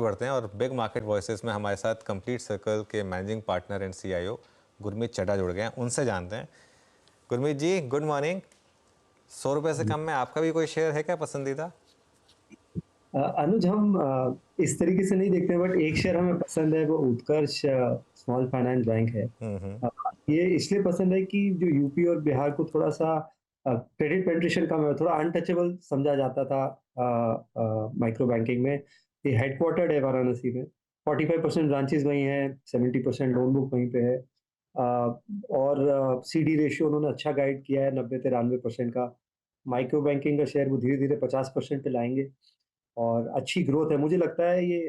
बढ़ते हैं और बिग मार्केट वॉइसेस में हमारे साथ कंप्लीट सर्कल के managing partner and CEO Gurmeet Chadha जुड़ गए हैं। उनसे जानते हैं। गुरमीत जी, गुड मॉर्निंग। 100 रुपये से कम में आपका भी कोई शेयर है क्या पसंदीदा? अनुज, हम इस तरीके से नहीं देखते, बट एक शेयर हमें पसंद है, वो उत्कर्ष स्मॉल फाइनेंस बैंक है। हम्म। अ, ये इसलिए पसंद है कि जो यूपी और बिहार को थोड़ा सा क्रेडिट पेनिट्रेशन कम है, थोड़ा अनटचेबल समझा जाता था माइक्रो बैंकिंग में। ये हेडक्वार्टर्ड है वाराणसी में। 45% ब्रांचेस वहीं हैं, 70% लोन बुक वहीं पे है। और सीडी रेशियो उन्होंने अच्छा गाइड किया है, 90-93% का। माइक्रो बैंकिंग का शेयर वो धीरे धीरे 50% पे लाएंगे और अच्छी ग्रोथ है। मुझे लगता है ये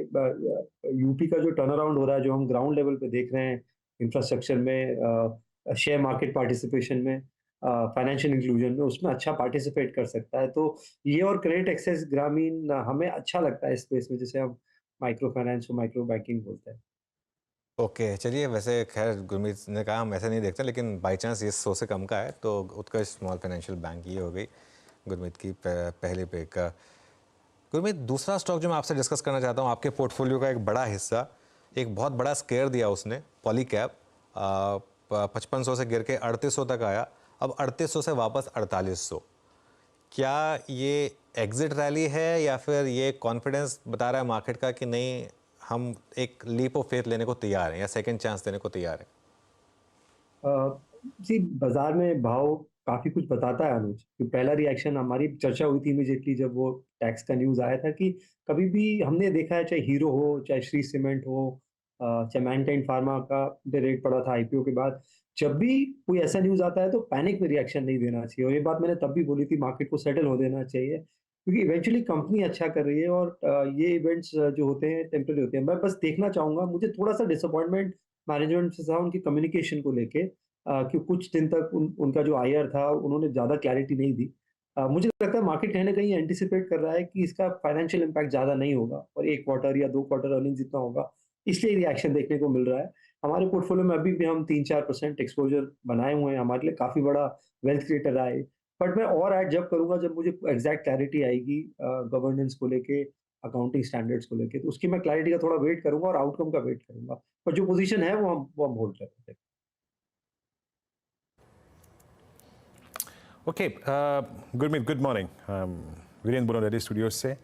यूपी का जो टर्न अराउंड हो रहा है, जो हम ग्राउंड लेवल पे देख रहे हैं, इंफ्रास्ट्रक्चर में, शेयर मार्केट पार्टिसिपेशन में, फाइनेंशियल इंक्लूजन में, उसमें अच्छा पार्टिसिपेट कर सकता है। तो ये और क्रेडिट एक्सेस ग्रामीण हमें अच्छा लगता है इस स्पेस में, जिसे हम माइक्रो फाइनेंस और माइक्रो बैंकिंग बोलते हैं। ओके, चलिए। वैसे खैर गुरमीत ने कहा हम ऐसे नहीं देखते, लेकिन बाई चांस ये 100 से कम का है तो उत्कर्ष स्मॉल फाइनेंशियल बैंक ये हो गई गुरमीत की पहली पिक। गुरमीत, दूसरा स्टॉक जो मैं आपसे डिस्कस करना चाहता हूँ, आपके पोर्टफोलियो का एक बड़ा हिस्सा, एक बहुत बड़ा स्केयर दिया उसने, पॉलीकैब। 5500 से गिर के 3800 तक आया, अब 3800 से वापस 4800। क्या ये एग्जिट रैली है या फिर ये कॉन्फिडेंस बता रहा है मार्केट का कि नहीं, हम एक लीप ऑफ फेथ लेने को तैयार हैं या सेकंड चांस देने को तैयार हैं? अ, जी, बाजार में भाव काफ़ी कुछ बताता है अनुज। कि पहला रिएक्शन, हमारी चर्चा हुई थी इमीडिएटली जब वो टैक्स का न्यूज़ आया था, कि कभी भी हमने देखा है, चाहे हीरो हो, चाहे श्री सीमेंट हो, चाहे मैनकाइंड फार्मा का जो रेट पड़ा था आईपीओ के बाद, जब भी कोई ऐसा न्यूज़ आता है तो पैनिक में रिएक्शन नहीं देना चाहिए। और ये बात मैंने तब भी बोली थी, मार्केट को सेटल हो देना चाहिए, क्योंकि इवेंचुअली कंपनी अच्छा कर रही है और ये इवेंट्स जो होते हैं टेम्परेरी होते हैं। मैं बस देखना चाहूँगा, मुझे थोड़ा-सा डिसअपॉइंटमेंट मैनेजमेंट से था उनकी कम्युनिकेशन को लेके, कि कुछ दिन तक उनका जो आईआर था, उन्होंने ज़्यादा क्लैरिटी नहीं दी। मुझे लगता है मार्केट कहीं न कहीं एंटीसिपेट कर रहा है कि इसका फाइनेंशियल इम्पैक्ट ज़्यादा नहीं होगा और 1 क्वार्टर या 2 क्वार्टर अर्निंग्स जितना होगा, इसलिए रिएक्शन देखने को मिल रहा है। हमारे पोर्टफोलियो में अभी भी हम 3-4% एक्सपोज़र बनाए हुए हैं, हमारे लिए काफ़ी बड़ा वेल्थ क्रिएटर रहा है। बट मैं और ऐड जब करूँगा, जब मुझे एग्ज़ैक्ट क्लैरिटी आएगी गवर्नेंस को लेके, अकाउंटिंग स्टैंडर्ड्स को लेके, तो उसकी मैं क्लैरिटी का थोड़ा वेट करूँगा और आउटकम का वेट करूँगा। पर जो पोज़ीशन है वो हम होल्ड कर रहे हैं। Okay, Gurmeet, good morning. Virendra बोल रेडी स्टूडियो से।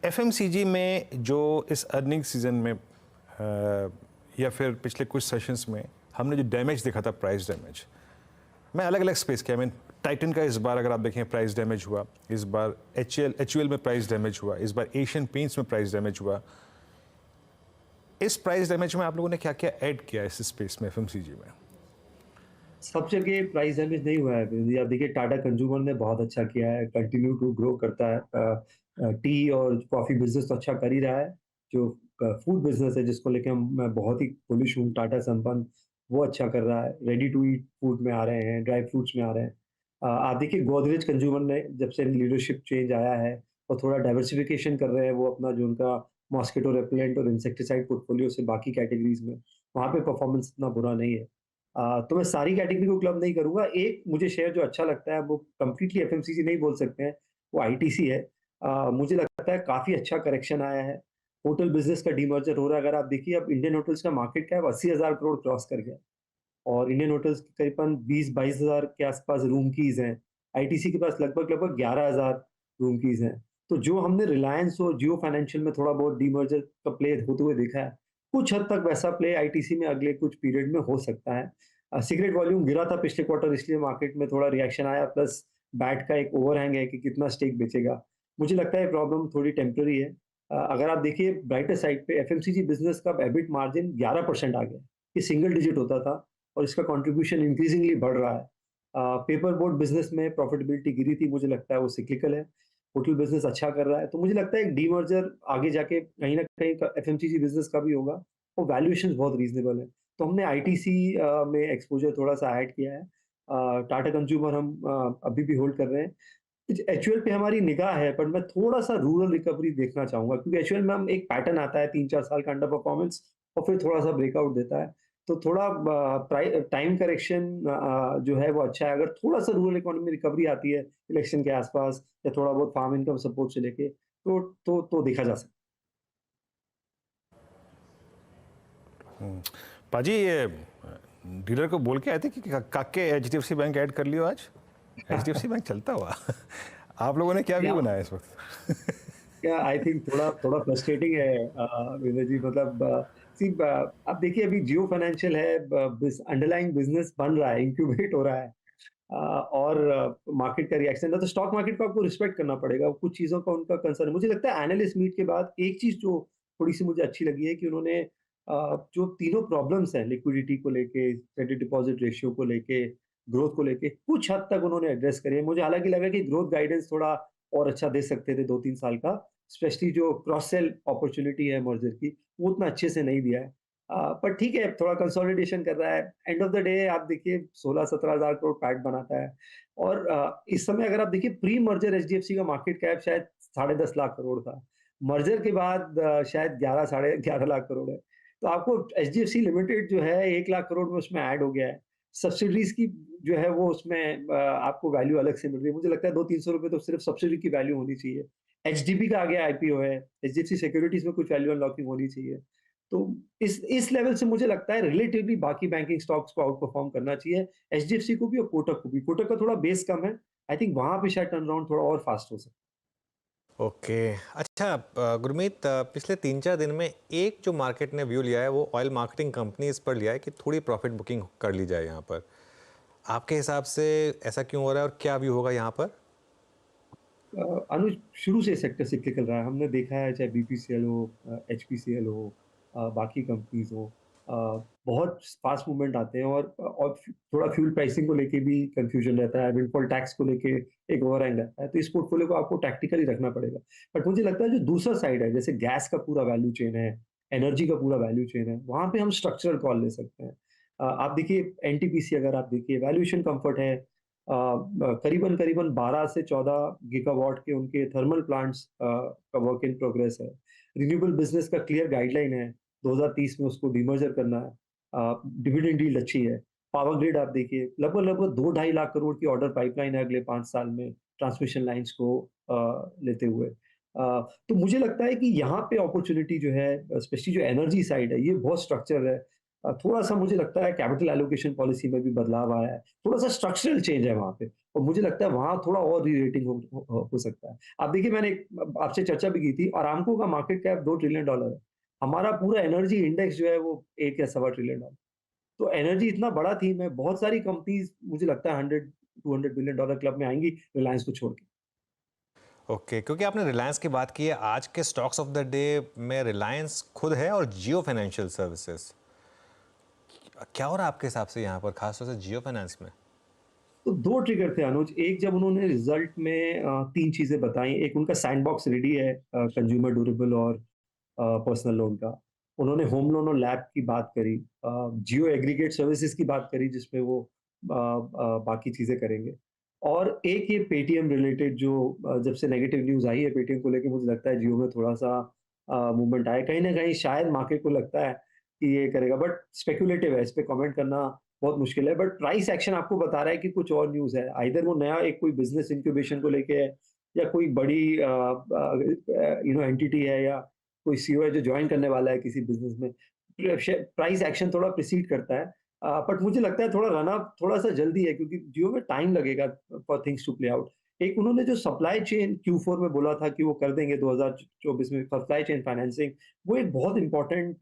एफएमसीजी में जो इस अर्निंग सीजन में या फिर पिछले कुछ सेशंस में हमने जो डैमेज देखा था, प्राइस डैमेज, मैं अलग अलग स्पेस के, आई मीन टाइटन का इस बार अगर आप देखें प्राइस डैमेज हुआ, इस बार एचयूएल में प्राइस डैमेज हुआ, इस बार एशियन पेंट्स में प्राइस डैमेज हुआ। इस प्राइस डैमेज में आप लोगों ने क्या क्या ऐड किया इस स्पेस में, एफएमसीजी में? सब जगह प्राइस डैमेज नहीं हुआ है। यदि आप देखिए, टाटा कंज्यूमर ने बहुत अच्छा किया है, कंटिन्यू टू ग्रो करता है। टी और कॉफ़ी बिज़नेस तो अच्छा कर ही रहा है। जो फूड बिज़नेस है, जिसको लेके मैं बहुत ही बुलिश हूँ, टाटा संपन्न, वो अच्छा कर रहा है। रेडी टू ईट फूड में आ रहे हैं, ड्राई फ्रूट्स में आ रहे हैं। आप देखिए, गोदरेज कंज्यूमर ने जब से लीडरशिप चेंज आया है, और थोड़ा डाइवर्सिफिकेशन कर रहे हैं वो अपना, जो उनका मॉस्किटो रेपेलेंट और इंसेक्टिसाइड पोर्टफोलियो से बाकी कैटेगरीज में, वहाँ पे परफॉर्मेंस इतना बुरा नहीं है। तो मैं सारी कैटेगरी को क्लब नहीं करूँगा। एक मुझे शेयर जो अच्छा लगता है, वो कंप्लीटली एफएमसीजी नहीं बोल सकते हैं, वो आईटीसी है। मुझे लगता है काफ़ी अच्छा करेक्शन आया है। होटल बिज़नेस का डीमर्जर हो रहा है। अगर आप देखिए, अब इंडियन होटल्स का मार्केट कैप 80,000 करोड़ क्रॉस कर गया, और इंडियन होटल्स करीबन 20-22 हज़ार के आसपास रूम कीज़ हैं। आईटीसी के पास लगभग-लगभग 11,000 रूम कीज़ हैं। तो जो हमने रिलायंस और जियो फाइनेंशियल में थोड़ा बहुत डीमर्जर का प्ले होते हुए देखा है, कुछ हद तक वैसा प्ले आईटीसी में अगले कुछ पीरियड में हो सकता है। सिगरेट वॉल्यूम गिरा था पिछले क्वार्टर, इसलिए मार्केट में थोड़ा रिएक्शन आया, प्लस बैट का एक ओवरहैंग है कि कितना स्टेक बेचेगा। मुझे लगता है प्रॉब्लम थोड़ी टेम्परेरी है। अगर आप देखिए ब्राइटर साइड पे, एफएमसीजी बिज़नेस का एबिट मार्जिन 11% आ गया। ये सिंगल डिजिट होता था और इसका कंट्रीब्यूशन इंक्रीजिंगली बढ़ रहा है। पेपर बोर्ड बिज़नेस में प्रॉफिटेबिलिटी गिरी थी, मुझे लगता है वो सिक्लिकल है। होटल बिज़नेस अच्छा कर रहा है, तो मुझे लगता है एक डीमर्जर आगे जाके कहीं न कहीं एफएमसीजी बिज़नेस का भी होगा, और वैल्यूएशंस बहुत रीज़नेबल है। तो हमने आईटीसी में एक्सपोज़र थोड़ा-सा ऐड किया है। टाटा कंज्यूमर हम अभी भी होल्ड कर रहे हैं। एचयूएल पे हमारी निगाह है, पर मैं थोड़ा-सा रूरल रिकवरी देखना चाहूँगा, क्योंकि एचयूएल में हम एक पैटर्न आता है 3-4 साल का अंडर परफॉर्मेंस, और फिर थोड़ा-सा ब्रेकआउट देता है। तो थोड़ा टाइम करेक्शन जो है वो अच्छा है। अगर थोड़ा-सा रूरल इकोनॉमी रिकवरी आती है इलेक्शन के आसपास, या थोड़ा बहुत फार्म इनकम सपोर्ट से लेके, तो देखा जा सकता है। पाजी ये डीलर को बोल के आए थे कि काके HDFC बैंक ऐड कर लियो आज। HDFC बैंक चलता हुआ आप लोगों ने क्या व्यू बनाया इस वक्त? क्या आई थिंक थोड़ा थोड़ा फ्रस्ट्रेटिंग है विनय जी, मतलब आप देखिए अभी जियो फाइनेंशियल है, अंडरलाइंग बिजनेस बन रहा है, इंक्यूबेट हो रहा है, और मार्केट का रिएक्शन है, तो स्टॉक मार्केट को आपको रिस्पेक्ट करना पड़ेगा। कुछ चीज़ों का उनका कंसर्न, मुझे लगता है एनालिस्ट मीट के बाद एक चीज़ जो थोड़ी सी मुझे अच्छी लगी है कि उन्होंने जो तीनों प्रॉब्लम्स हैं, लिक्विडिटी को लेके, क्रेडिट डिपॉजिट रेशियो को लेके, ग्रोथ को लेके, कुछ हद तक उन्होंने एड्रेस करे। मुझे हालांकि लगा कि ग्रोथ गाइडेंस थोड़ा और अच्छा दे सकते थे 2-3 साल का, स्पेशली जो क्रॉस सेल अपॉर्चुनिटी है मर्जर की, वो उतना अच्छे से नहीं दिया है। पर ठीक है, थोड़ा कंसोलिडेशन कर रहा है। एंड ऑफ द डे आप देखिए 16-17 हज़ार करोड़ पैट बनाता है, और इस समय अगर आप देखिए प्री मर्जर एचडीएफसी का मार्केट कैप शायद 10.5 लाख करोड़ था। मर्जर के बाद शायद 11 साढ़े 11 लाख करोड़ है। तो आपको एचडीएफसी लिमिटेड जो है 1 लाख करोड़ में उसमें ऐड हो गया है। सब्सिडीज़ की जो है वो उसमें आपको वैल्यू अलग से मिल रही है। मुझे लगता है 200-300 रुपए तो सिर्फ सब्सिडी की वैल्यू होनी चाहिए। एचडीबी का आगे आईपीओ है, एचडीएफसी सिक्योरिटीज़ में कुछ वैल्यू अनलॉकिंग होनी चाहिए। तो इस लेवल से मुझे लगता है रिलेटिवली बाकी बैंकिंग स्टॉक्स को आउट परफॉर्म करना चाहिए, एचडीएफसी को भी और कोटक को भी। कोटक का थोड़ा बेस कम है, आई थिंक वहां पे शायद टर्न अराउंड थोड़ा और फास्ट हो सकता है। ओके। अच्छा, गुरमीत, पिछले 3-4 दिन में एक जो मार्केट ने व्यू लिया है वो ऑयल मार्केटिंग कंपनीज पर लिया है कि थोड़ी प्रॉफिट बुकिंग कर ली जाए यहाँ पर। आपके हिसाब से ऐसा क्यों हो रहा है और क्या व्यू होगा यहाँ पर? अनुज, शुरू से सेक्टर सिक्लिकल रहा है। हमने देखा है चाहे बीपीसीएल हो, एचपीसीएल हो, बाकी कंपनीज हो, बहुत फास्ट मूवमेंट आते हैं, और थोड़ा फ्यूल प्राइसिंग को लेके भी कंफ्यूजन रहता है, विंडफॉल टैक्स को लेके एक ओवरहैंग रहता है। तो इस पोर्टफोलियो को आपको टैक्टिकली रखना पड़ेगा। बट मुझे लगता है जो दूसरा साइड है, जैसे गैस का पूरा वैल्यू चेन है, एनर्जी का पूरा वैल्यू चेन है, वहां पे हम स्ट्रक्चरल कॉल ले सकते हैं। आप देखिए एनटीपीसी, अगर आप देखिए वैल्यूएशन कंफर्ट है, करीबन करीबन 12 से 14 गीगावाट के उनके थर्मल प्लांट्स का वर्क इन प्रोग्रेस है। रिन्यूएबल बिजनेस का क्लियर गाइडलाइन है, 2030 में उसको डीमर्जर करना है। डिविडेंड यील्ड अच्छी है। पावर ग्रिड आप देखिए, लगभग लगभग 2-2.5 लाख करोड़ की ऑर्डर पाइपलाइन है अगले 5 साल में, ट्रांसमिशन लाइंस को लेते हुए। तो मुझे लगता है कि यहाँ पे अपॉर्चुनिटी जो है, स्पेशली जो एनर्जी साइड है, ये बहुत स्ट्रक्चर है। थोड़ा-सा मुझे लगता है कैपिटल एलोकेशन पॉलिसी में भी बदलाव आया है। थोड़ा-सा स्ट्रक्चरल चेंज है वहाँ पे, और मुझे लगता है वहाँ थोड़ा और री-रेटिंग हो सकता है। आप देखिए, मैंने आपसे चर्चा भी की थी, अरामको का मार्केट कैप $2 ट्रिलियन है। हमारा पूरा एनर्जी इंडेक्स जो है वो 1 या सवा ट्रिलियन डॉलर। तो एनर्जी इतना बड़ा थीम है, बहुत सारी कंपनीज़ मुझे लगता है $100-200 बिलियन डॉलर क्लब में आएँगी, रिलायंस को छोड़ के। ओके, क्योंकि आपने रिलायंस की बात की है, आज के स्टॉक्स ऑफ द डे में रिलायंस खुद है और जियो फाइनेंशियल सर्विसेज। क्या हो रहा है आपके हिसाब से यहाँ पर, खासतौर से जियो फाइनेंस में? तो 2 ट्रिगर थे अनुज। एक, जब उन्होंने रिजल्ट में 3 चीज़ें बताई। एक, उनका सैंडबॉक्स रेडी है कंज्यूमर ड्यूरेबल और पर्सनल लोन का। उन्होंने होम लोन और लैब की बात करी। जियो एग्रीगेट सर्विसेज की बात करी, जिसमें वो बाकी चीज़ें करेंगे। और एक ये पेटीएम रिलेटेड, जो जब से नेगेटिव न्यूज़ आई है पेटीएम को लेके, मुझे लगता है जियो में थोड़ा-सा मूवमेंट आया। कहीं न कहीं शायद मार्केट को लगता है कि ये करेगा, बट स्पेक्युलेटिव है, इस पे कमेंट करना बहुत मुश्किल है। बट प्राइस एक्शन आपको बता रहा है कि कुछ और न्यूज़ है। आइदर वो नया एक कोई बिज़नेस इंक्यूबेशन को लेके है, या कोई बड़ी एंटिटी है, या कोई सीईओ है जो जॉइन करने वाला है किसी बिज़नेस में। प्राइस एक्शन थोड़ा प्रीसीड करता है। बट मुझे लगता है थोड़ा रन अप थोड़ा-सा जल्दी है, क्योंकि जियो में टाइम लगेगा for things to play out. एक उन्होंने जो सप्लाई चेन Q4 में बोला था कि वो कर देंगे 2024 में, सप्लाई चेन फाइनेंसिंग, वो एक बहुत इंपॉर्टेंट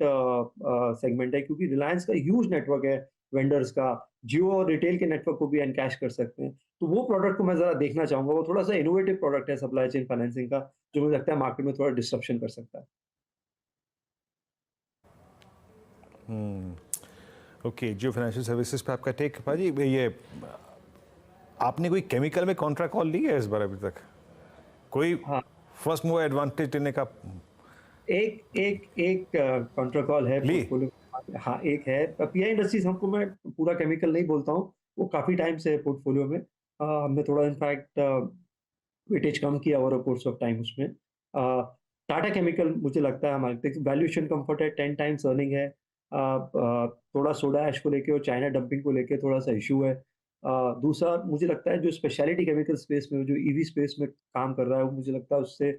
सेगमेंट है, क्योंकि रिलायंस का ह्यूज नेटवर्क है वेंडर्स का। जियो और रिटेल के नेटवर्क को भी एनकैश कर सकते हैं। तो वो प्रोडक्ट को मैं ज़रा देखना चाहूँगा। वो थोड़ा-सा इनोवेटिव प्रोडक्ट है सप्लाई चेन फाइनेंसिंग का, जो मुझे लगता है मार्केट में थोड़ा डिसरप्शन कर सकता है। ओके, जियो फाइनेंशियल सर्विसेज पे आपका टेक। पाजी, ये आपने कोई केमिकल में कॉन्ट्रा कॉल ली है इस बार अभी तक? कोई हाँ, फर्स्ट मूवर एडवांटेज लेने का एक काउंटर कॉल है ली? पोर्टफोलियो में। हाँ, एक है पीआई इंडस्ट्रीज। हमको, मैं पूरा केमिकल नहीं बोलता हूँ, वो काफ़ी टाइम से है पोर्टफोलियो में। हमने थोड़ा इनफैक्ट वेटेज कम किया over a course of time उसमें। टाटा केमिकल मुझे लगता है हमारे वैल्यूएशन कंफर्ट है, 10 टाइम्स अर्निंग है। थोड़ा सोडा ऐश को लेके और चाइना डंपिंग को लेके थोड़ा सा इशू है। दूसरा, मुझे लगता है जो स्पेशलिटी केमिकल स्पेस में, जो ईवी स्पेस में काम कर रहा है, वो मुझे लगता है उससे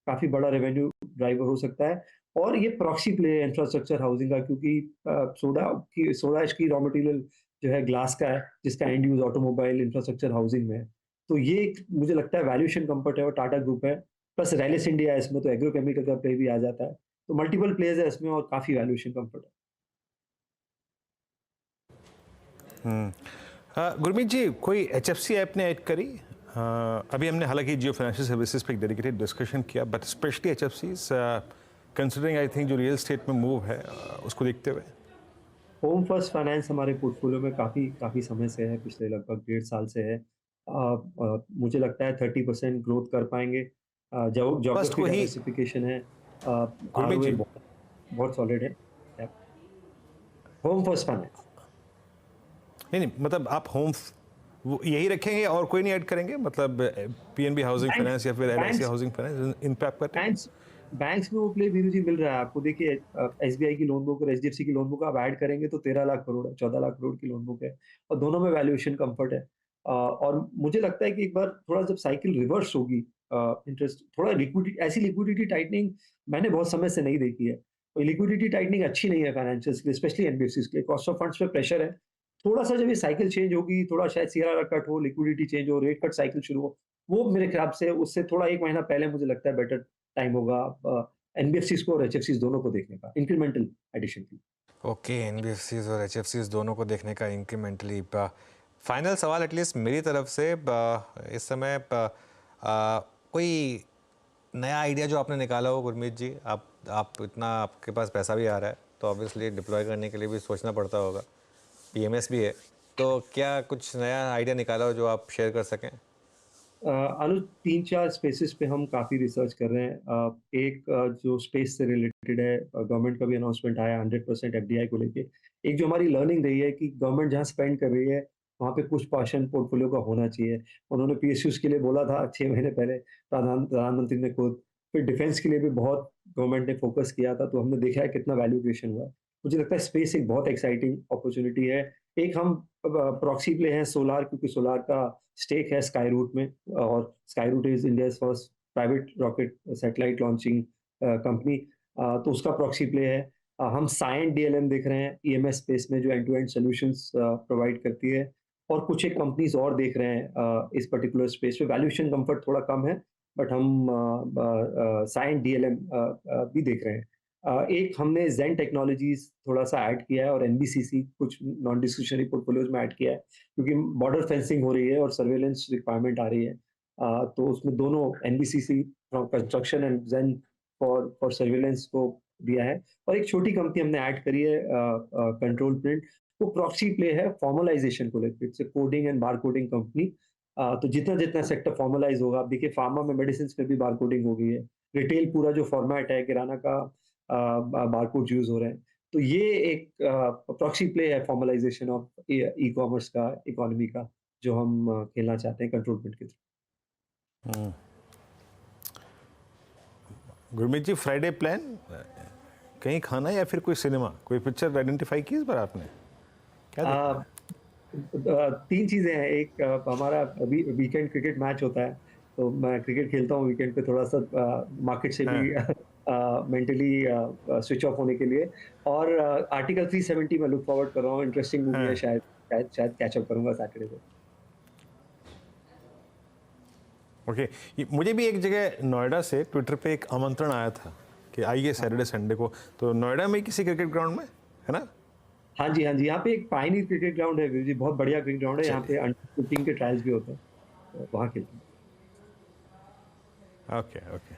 काफ़ी बड़ा रेवेन्यू ड्राइवर हो सकता है। और ये प्रॉक्सी प्ले है इंफ्रास्ट्रक्चर हाउसिंग का, क्योंकि सोडा ऐश की रॉ मटेरियल जो है ग्लास का है, जिसका and use automobile infrastructure housing में है। तो ये मुझे लगता है वैल्यूएशन कंफर्ट है और टाटा ग्रुप है, प्लस रैलिस इंडिया है इसमें, तो एग्रोकेमिकल का प्ले भी आ जाता है। तो मल्टीपल प्लेयर्स है इसमें और काफ़ी वैल्यूएशन कंफर्ट है। गुरमीत जी, कोई HFC ऐप ने ऐड करी? अभी हमने हालांकि जियो फाइनेंशियल सर्विसेज पे एक डेडिकेटेड डिस्कशन किया, but specially HFCs considering I think जो रियल स्टेट में मूव है उसको देखते हुए। होम फर्स्ट फाइनेंस हमारे पोर्टफोलियो में काफ़ी काफ़ी समय से है, पिछले लगभग 1.5 साल से है। मुझे लगता है 30% ग्रोथ कर पाएँगे। फर्स्ट ज्योग्राफी को ही डाइवर्सिफिकेशन है, गुरमीत आरओए जी, बहुत बहुत सॉलिड है। Home first finance. नहीं मतलब आप वो यही रखेंगे और कोई नहीं ऐड करेंगे, मतलब PNB हाउसिंग बैंक्स फाइनेंस या फिर LIC बैंक्स हाउसिंग फाइनेंस इन पे आप करते हैं? बैंक्स बैंक्स में वो प्ले धीरे धीरे मिल रहा है आपको। देखिए एसबीआई की लोन बुक और एचडीएफसी की लोन बुक आप ऐड करेंगे तो 13 लाख करोड़ है, 14 लाख करोड़ की लोन बुक है और दोनों में वैल्यूएशन कंफर्ट है। और मुझे लगता है कि एक बार थोड़ा जब साइकिल रिवर्स होगी, इंटरेस्ट थोड़ा लिक्विडिटी, ऐसी लिक्विडिटी टाइटनिंग मैंने बहुत समय से नहीं देखी है। और लिक्विडिटी टाइटनिंग अच्छी नहीं है फाइनेंशियल्स के लिए, स्पेशली एनबीएफसीज के लिए। कॉस्ट ऑफ फंड्स पे प्रेशर है। थोड़ा सा जब ये साइकिल चेंज होगी, थोड़ा शायद सीआरआर कट हो, लिक्विडिटी चेंज हो, रेट कट साइकिल शुरू हो, वो मेरे ख्याल से उससे थोड़ा 1 महीना पहले मुझे लगता है बेटर टाइम होगा एनबीएफसीज को और एचएफसीज दोनों को देखने का, इंक्रीमेंटल एडिशन की। ओके, एनबीएफसीज और एचएफसीज दोनों को देखने का इंक्रीमेंटली। फाइनल सवाल एटलीस्ट मेरी तरफ से, इस समय कोई नया आइडिया जो आपने निकाला हो गुरमीत जी? आप इतना, आपके पास पैसा भी आ रहा है तो ऑब्वियसली डिप्लॉय करने के लिए भी सोचना पड़ता होगा, पीएमएस भी है, तो क्या कुछ नया आइडिया निकाला हो जो आप शेयर कर सकें? अनुज, 3-4 स्पेसेस पे हम काफ़ी रिसर्च कर रहे हैं। एक जो स्पेस से रिलेटेड है, गवर्नमेंट का भी अनाउंसमेंट आया 100% एफडीआई को लेके। एक जो हमारी लर्निंग रही है कि गवर्नमेंट जहाँ स्पेंड कर रही है, वहाँ पे कुछ पोर्शन पोर्टफोलियो का होना चाहिए। उन्होंने पीएसयूज़ के लिए बोला था 6 महीने पहले, प्रधानमंत्री ने खुद। फिर डिफेंस के लिए भी बहुत गवर्नमेंट ने फोकस किया था, तो हमने देखा है कितना वैल्यू क्रिएशन हुआ है। मुझे लगता है स्पेस एक बहुत एक्साइटिंग अपॉर्च्युनिटी है। एक हम प्रॉक्सी प्ले हैं सोलार, क्योंकि सोलार का स्टेक है स्काई रूट में, और Skyroot is India's first private rocket satellite launching company, तो उसका प्रॉक्सी प्ले है। हम साइंट डीएलएम देख रहे हैं ईएमएस स्पेस में, जो end to end solutions provide करती है, और कुछ एक कंपनीज और देख रहे हैं इस पर्टिकुलर स्पेस पे। वैल्यूएशन कंफर्ट थोड़ा कम है, बट हम साइंट डीएलएम भी देख रहे हैं। एक हमने जेन टेक्नोलॉजीज थोड़ा सा ऐड किया है, और एनबीसीसी कुछ नॉन डिस्क्रिशनरी पोर्टफोलियोज में ऐड किया है, क्योंकि बॉर्डर फेंसिंग हो रही है और सर्वेलेंस रिक्वायरमेंट आ रही है। तो उसमें दोनों NBCC from construction and Zen for surveillance को दिया है। और एक छोटी कंपनी हमने ऐड करी है कंट्रोल प्रिंट, वो प्रॉक्सी प्ले है फॉर्मलाइजेशन को लेकर। It's coding and bar coding company. तो जितना जितना सेक्टर फॉर्मलाइज होगा, आप देखिए फार्मा में, मेडिसिन में भी बार कोडिंग हो गई है। रिटेल पूरा जो फॉर्मेट है किराना का, बारकोड यूज हो रहे हैं। तो ये एक प्रॉक्सी प्ले है फॉर्मलाइजेशन ऑफ ई कॉमर्स का, इकोनॉमी का, जो हम खेलना चाहते हैं कंट्रोल प्रिंट के थ्रू। गुरमीत जी, फ्राइडे प्लान कहीं खाना या फिर कोई सिनेमा, कोई पिक्चर आइडेंटिफाई की इस बार आपने? क्या 3 चीजें हैं। एक हमारा अभी वीकेंड क्रिकेट मैच होता है, तो मैं क्रिकेट खेलता हूँ वीकेंड पे, थोड़ा सा मार्केट से भी मेंटली स्विच ऑफ होने के लिए। और आर्टिकल 370 मैं लुक फॉरवर्ड कर रहा हूँ, इंटरेस्टिंग मूवी है, शायद कैच अप करूंगा सैटरडे को। ओके, मुझे भी एक जगह नोएडा से ट्विटर पे एक आमंत्रण आया था कि आइए सैटरडे संडे को, तो नोएडा में किसी क्रिकेट ग्राउंड में है ना? हाँ जी, हाँ जी, यहाँ पे एक पायनीर क्रिकेट ग्राउंड है वीर जी, बहुत बढ़िया क्रिकेट ग्राउंड है। यहाँ पे अंडर 15 के ट्रायल्स भी होते हैं, तो वहाँ खेलते हैं। ओके ओके,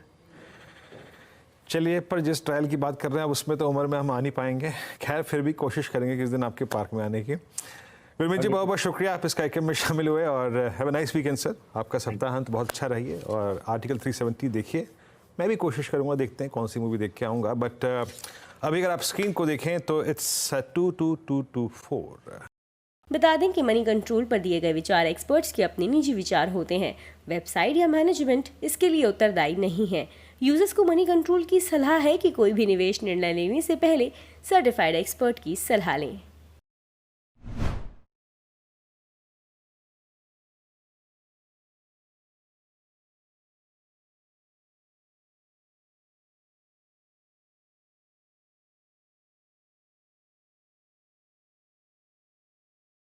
चलिए, पर जिस ट्रायल की बात कर रहे हैं अब उसमें तो उम्र में हम आ नहीं पाएंगे। खैर, फिर भी कोशिश करेंगे किस दिन आपके पार्क में आने की। गुरमीत जी, बहुत बहुत शुक्रिया, आप इस कार्यक्रम में शामिल हुए, और have a nice weekend sir. आपका सप्ताहांत बहुत अच्छा रहिए, और आर्टिकल 370 देखिए। मैं भी कोशिश करूंगा, देखते हैं कौन सी मूवी देख के आऊँगा। बट अभी अगर आप स्क्रीन को देखें तो इट्स 22224। बता दें कि मनी कंट्रोल पर दिए गए विचार एक्सपर्ट्स के अपने निजी विचार होते हैं। वेबसाइट या मैनेजमेंट इसके लिए उत्तरदायी नहीं है। यूजर्स को मनी कंट्रोल की सलाह है कि कोई भी निवेश निर्णय लेने से पहले सर्टिफाइड एक्सपर्ट की सलाह लें।